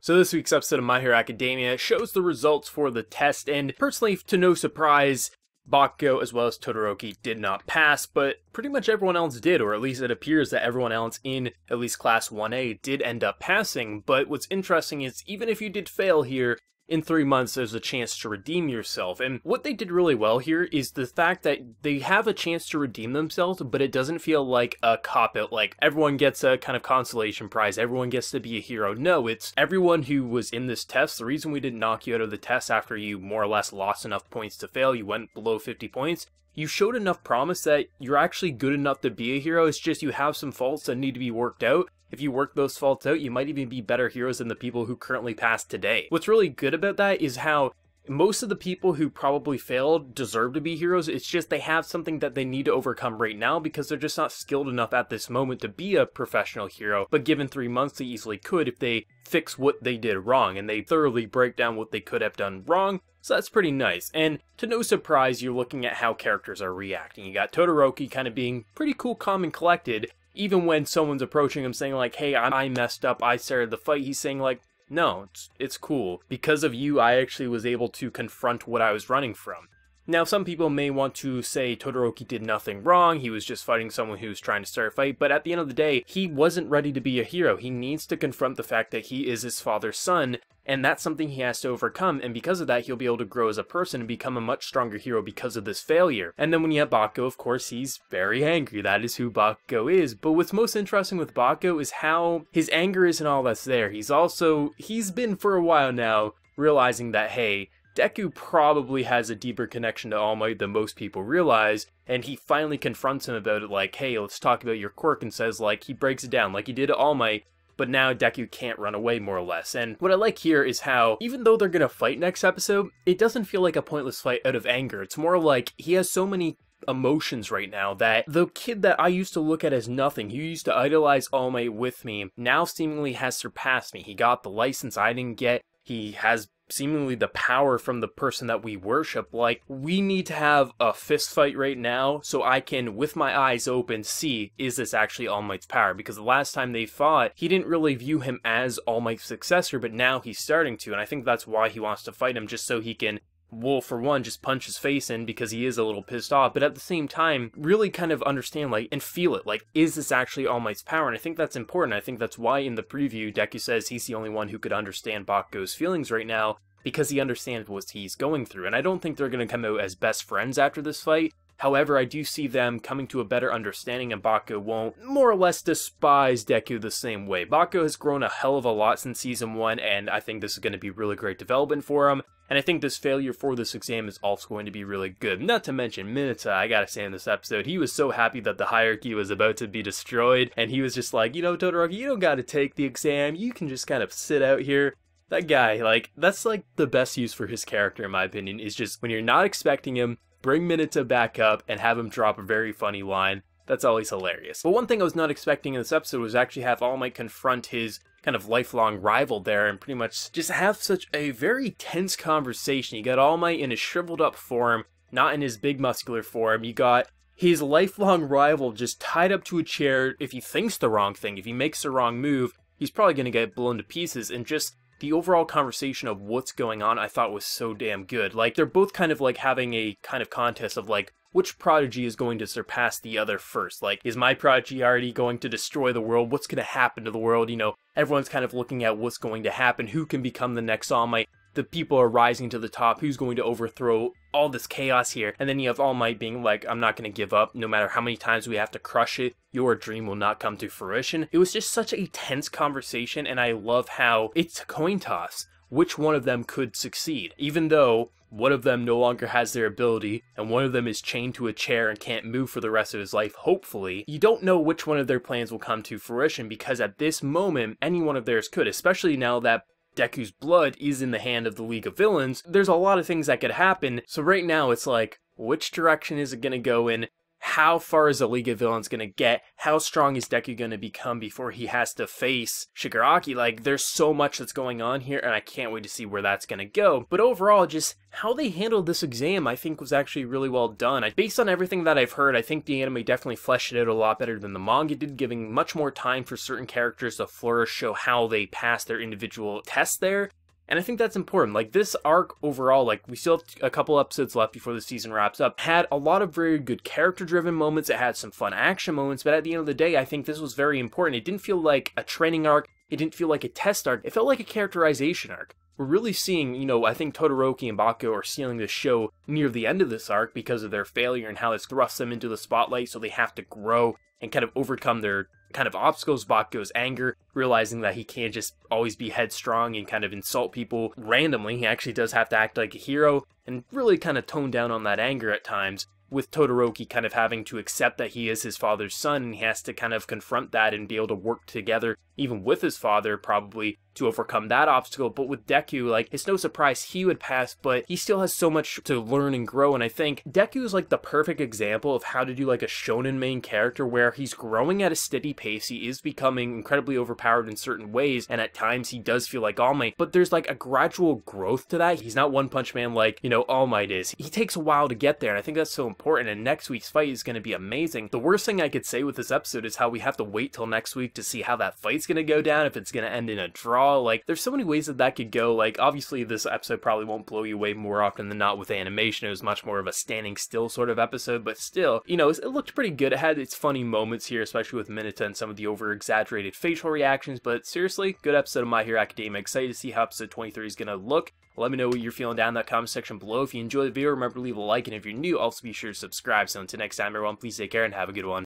So this week's episode of My Hero Academia shows the results for the test, and personally, to no surprise, Bakugo as well as Todoroki did not pass, but pretty much everyone else did, or at least it appears that everyone else in at least Class 1A did end up passing. But what's interesting is, even if you did fail here, in 3 months there's a chance to redeem yourself. And what they did really well here is the fact that they have a chance to redeem themselves, but it doesn't feel like a cop-out, like everyone gets a kind of consolation prize, everyone gets to be a hero. No, it's everyone who was in this test. The reason we didn't knock you out of the test after you more or less lost enough points to fail, you went below 50 points, you showed enough promise that you're actually good enough to be a hero. It's just you have some faults that need to be worked out. If you work those faults out, you might even be better heroes than the people who currently passed today. What's really good about that is how most of the people who probably failed deserve to be heroes. It's just they have something that they need to overcome right now because they're just not skilled enough at this moment to be a professional hero. But given 3 months, they easily could if they fix what they did wrong and they thoroughly break down what they could have done wrong. So that's pretty nice. And to no surprise, you're looking at how characters are reacting. You got Todoroki kind of being pretty cool, calm, and collected. Even when someone's approaching him saying like, hey, I messed up, I started the fight, he's saying like, no, it's cool. Because of you, I actually was able to confront what I was running from. Now, some people may want to say Todoroki did nothing wrong, he was just fighting someone who was trying to start a fight, but at the end of the day, he wasn't ready to be a hero. He needs to confront the fact that he is his father's son, and that's something he has to overcome, and because of that, he'll be able to grow as a person and become a much stronger hero because of this failure. And then when you have Bakugo, of course, he's very angry. That is who Bakugo is. But what's most interesting with Bakugo is how his anger isn't all that's there. He's been for a while now realizing that, hey, Deku probably has a deeper connection to All Might than most people realize, and he finally confronts him about it like, hey, let's talk about your quirk, and says, like, he breaks it down like he did to All Might, but now Deku can't run away, more or less. And what I like here is how, even though they're gonna fight next episode, it doesn't feel like a pointless fight out of anger. It's more like he has so many emotions right now that the kid that I used to look at as nothing, who used to idolize All Might with me, now seemingly has surpassed me. He got the license I didn't get. He has seemingly the power from the person that we worship. Like, we need to have a fist fight right now so I can, with my eyes open, see, is this actually All Might's power? Because the last time they fought, he didn't really view him as All Might's successor, but now he's starting to, and I think that's why he wants to fight him, just so he can, well, for one, just punch his face in because he is a little pissed off, but at the same time, really kind of understand, like, and feel it, like, is this actually All Might's power? And I think that's important. I think that's why in the preview, Deku says he's the only one who could understand Bakugo's feelings right now, because he understands what he's going through. And I don't think they're going to come out as best friends after this fight. However, I do see them coming to a better understanding, and Bakugo won't more or less despise Deku the same way. Bakugo has grown a hell of a lot since Season 1, and I think this is going to be really great development for him. And I think this failure for this exam is also going to be really good. Not to mention Mineta, I gotta say in this episode, he was so happy that the hierarchy was about to be destroyed, and he was just like, you know, Todoroki, you don't gotta take the exam, you can just kind of sit out here. That guy, like, that's like the best use for his character in my opinion, is just when you're not expecting him, bring Mineta back up and have him drop a very funny line. That's always hilarious. But one thing I was not expecting in this episode was actually have All Might confront his kind of lifelong rival there and pretty much just have such a very tense conversation. You got All Might in his shriveled up form, not in his big muscular form. You got his lifelong rival just tied up to a chair. If he thinks the wrong thing, if he makes the wrong move, he's probably going to get blown to pieces. And just the overall conversation of what's going on, I thought was so damn good. Like, they're both kind of like having a kind of contest of like, which prodigy is going to surpass the other first? Like, is my prodigy already going to destroy the world? What's going to happen to the world? You know, everyone's kind of looking at what's going to happen, who can become the next All Might. The people are rising to the top, who's going to overthrow all this chaos here? And then you have All Might being like, I'm not going to give up, no matter how many times we have to crush it, your dream will not come to fruition. It was just such a tense conversation, and I love how it's a coin toss which one of them could succeed, even though one of them no longer has their ability, and one of them is chained to a chair and can't move for the rest of his life, hopefully. You don't know which one of their plans will come to fruition, because at this moment, any one of theirs could, especially now that Deku's blood is in the hand of the League of Villains. There's a lot of things that could happen, so right now it's like, which direction is it going to go in? how far is the League of Villains gonna get? How strong is Deku gonna become before he has to face Shigaraki? Like, there's so much that's going on here, and I can't wait to see where that's gonna go. But overall, just how they handled this exam, I think, was actually really well done. Based on everything that I've heard, I think the anime definitely fleshed it out a lot better than the manga did, giving much more time for certain characters to flourish, show how they pass their individual tests there. And I think that's important. Like, this arc overall, like, we still have a couple episodes left before the season wraps up, had a lot of very good character-driven moments. It had some fun action moments, but at the end of the day, I think this was very important. It didn't feel like a training arc. It didn't feel like a test arc. It felt like a characterization arc. We're really seeing, you know, I think Todoroki and Bakugo are sealing the show near the end of this arc because of their failure and how this thrusts them into the spotlight, so they have to grow and kind of overcome their kind of obstacles. Bakugo's anger, realizing that he can't just always be headstrong and kind of insult people randomly. He actually does have to act like a hero and really kind of tone down on that anger at times, with Todoroki kind of having to accept that he is his father's son, and he has to kind of confront that and be able to work together, even with his father, probably, to overcome that obstacle. But with Deku, like, it's no surprise he would pass, but he still has so much to learn and grow, and I think Deku is like the perfect example of how to do like a shonen main character where he's growing at a steady pace, he is becoming incredibly overpowered in certain ways, and at times he does feel like All Might, but there's like a gradual growth to that. He's not One Punch Man like, you know, All Might is. He takes a while to get there, and I think that's so important, and next week's fight is going to be amazing. The worst thing I could say with this episode is how we have to wait till next week to see how that fight's going to go down, if it's going to end in a draw. Like, there's so many ways that that could go. Like, obviously this episode probably won't blow you away more often than not with animation. It was much more of a standing still sort of episode, but still, you know, it looked pretty good. It had its funny moments here, especially with Mineta and some of the over-exaggerated facial reactions, but seriously, good episode of My Hero Academia. Excited to see how episode 23 is going to look. Let me know what you're feeling down in that comment section below. If you enjoyed the video, remember to leave a like, and if you're new, also be sure to subscribe. So until next time, everyone, please take care and have a good one.